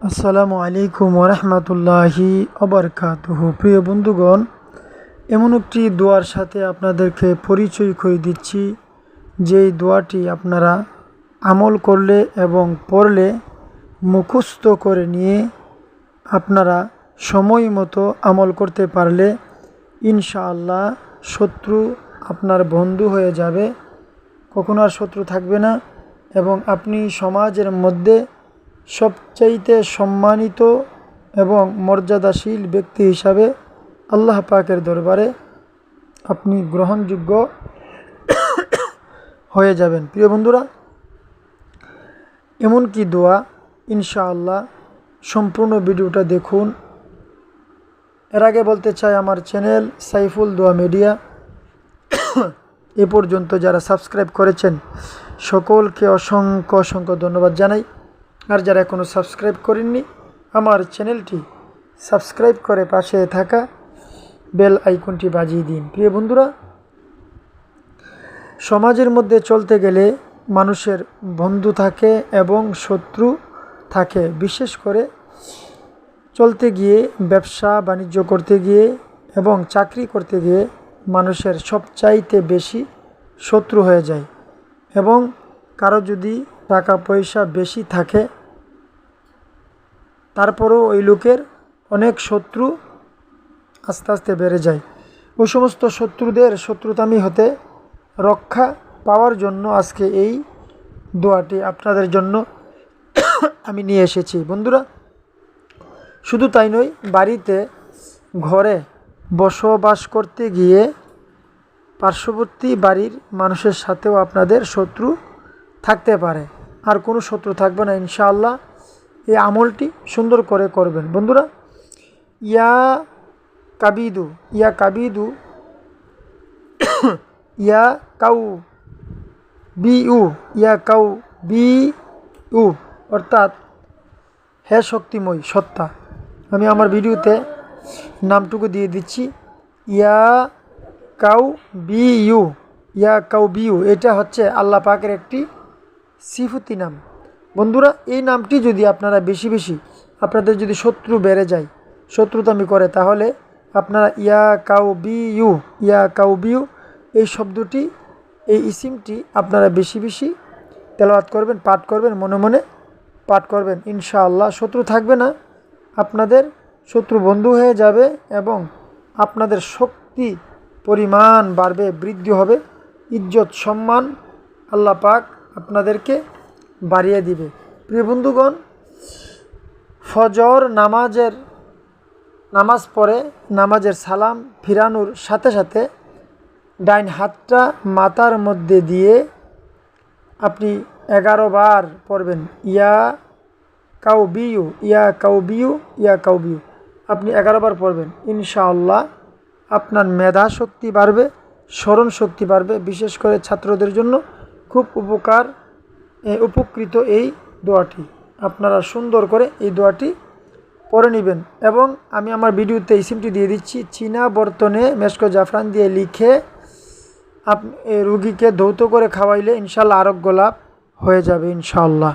আসসালামু আলাইকুম ওরহমতুল্লাহি অবরকাতুহু। প্রিয় বন্ধুগণ, এমন একটি দোয়ার সাথে আপনাদেরকে পরিচয় করে দিচ্ছি, যেই দোয়াটি আপনারা আমল করলে এবং পড়লে, মুখস্থ করে নিয়ে আপনারা সময় মতো আমল করতে পারলে ইনশাআল্লাহ শত্রু আপনার বন্ধু হয়ে যাবে, কখনো আর শত্রু থাকবে না এবং আপনি সমাজের মধ্যে সবচাইতে সম্মানিত এবং মর্যাদাশীল ব্যক্তি হিসাবে আল্লাহ পাকের দরবারে আপনি গ্রহণযোগ্য হয়ে যাবেন। প্রিয় বন্ধুরা, এমন কি দোয়া, ইনশাআল্লাহ সম্পূর্ণ ভিডিওটা দেখুন। এর আগে বলতে চাই, আমার চ্যানেল সাইফুল দোয়া মিডিয়া এ পর্যন্ত যারা সাবস্ক্রাইব করেছেন সকলকে অসংখ্য অসংখ্য ধন্যবাদ জানাই। আর যারা এখনও সাবস্ক্রাইব করেননি, আমার চ্যানেলটি সাবস্ক্রাইব করে পাশে থাকা বেল আইকনটি বাজিয়ে দিন। প্রিয় বন্ধুরা, সমাজের মধ্যে চলতে গেলে মানুষের বন্ধু থাকে এবং শত্রু থাকে। বিশেষ করে চলতে গিয়ে, ব্যবসা বাণিজ্য করতে গিয়ে এবং চাকরি করতে গিয়ে মানুষের সবচাইতে বেশি শত্রু হয়ে যায় এবং কারো যদি টাকা পয়সা বেশি থাকে তারপরও ওই লোকের অনেক শত্রু আস্তে আস্তে বেড়ে যায়। ওই সমস্ত শত্রুদের শত্রুতামি হতে রক্ষা পাওয়ার জন্য আজকে এই দোয়াটি আপনাদের জন্য আমি নিয়ে এসেছি। বন্ধুরা, শুধু তাই নয়, বাড়িতে ঘরে বসবাস করতে গিয়ে পার্শ্ববর্তী বাড়ির মানুষের সাথেও আপনাদের শত্রু থাকতে পারে, আর কোনো শত্রু থাকবে না ইনশাআল্লাহ। এই আমলটি সুন্দর করে করবেন। বন্ধুরা, ইয়া কাবিদু ইয়া কাবিদু ইয়া কাউ বিউ ইয়া কাউ বিউ অর্থাৎ হে শক্তিময় সত্তা। আমি আমার ভিডিওতে নামটুকু দিয়ে দিচ্ছি, ইয়া কাউ বিউ ইয়া কাউ বিউ। এটা হচ্ছে আল্লাহ পাকের একটি সিফতি নাম। বন্ধুরা, এই নামটি যদি আপনারা বেশি বেশি, আপনাদের যদি শত্রু বেড়ে যায়, শত্রুতামি করে, তাহলে আপনারা ইয়া কাউ বিউ এই শব্দটি, এই ইসিমটি আপনারা বেশি বেশি তেলাওয়াত করবেন, পাঠ করবেন, মনে মনে পাঠ করবেন। ইনশাআল্লাহ শত্রু থাকবে না, আপনাদের শত্রু বন্ধু হয়ে যাবে এবং আপনাদের শক্তি পরিমাণ বাড়বে, বৃদ্ধি হবে, ইজ্জত সম্মান আল্লাহ পাক আপনাদেরকে বাড়িয়ে দিবে। প্রিয় বন্ধুগণ, ফজর নামাজ পড়ে নামাজের সালাম ফিরানোর সাথে সাথে ডাইন হাতটা মাথার মধ্যে দিয়ে আপনি 11 বার পড়বেন, ইয়া কাউ বিউ ইয়া কাউ বিউ ইয়া কাউ বিউ। আপনি 11 বার পড়বেন। ইনশাআল্লাহ আপনার মেধা শক্তি বাড়বে, স্মরণ শক্তি বাড়বে। বিশেষ করে ছাত্রদের জন্য খুব উপকৃত এই দোয়াটি। আপনারা সুন্দর করে এই দোয়াটি পড়ে নেবেন এবং আমি আমার ভিডিওতে ইসিমটি দিয়ে দিচ্ছি। চীনা বর্তনে মেশকো জাফরান দিয়ে লিখে রুগীকে ধৌত করে খাওয়াইলে ইনশাআল্লাহ আরোগ্য লাভ হয়ে যাবে ইনশাআল্লাহ।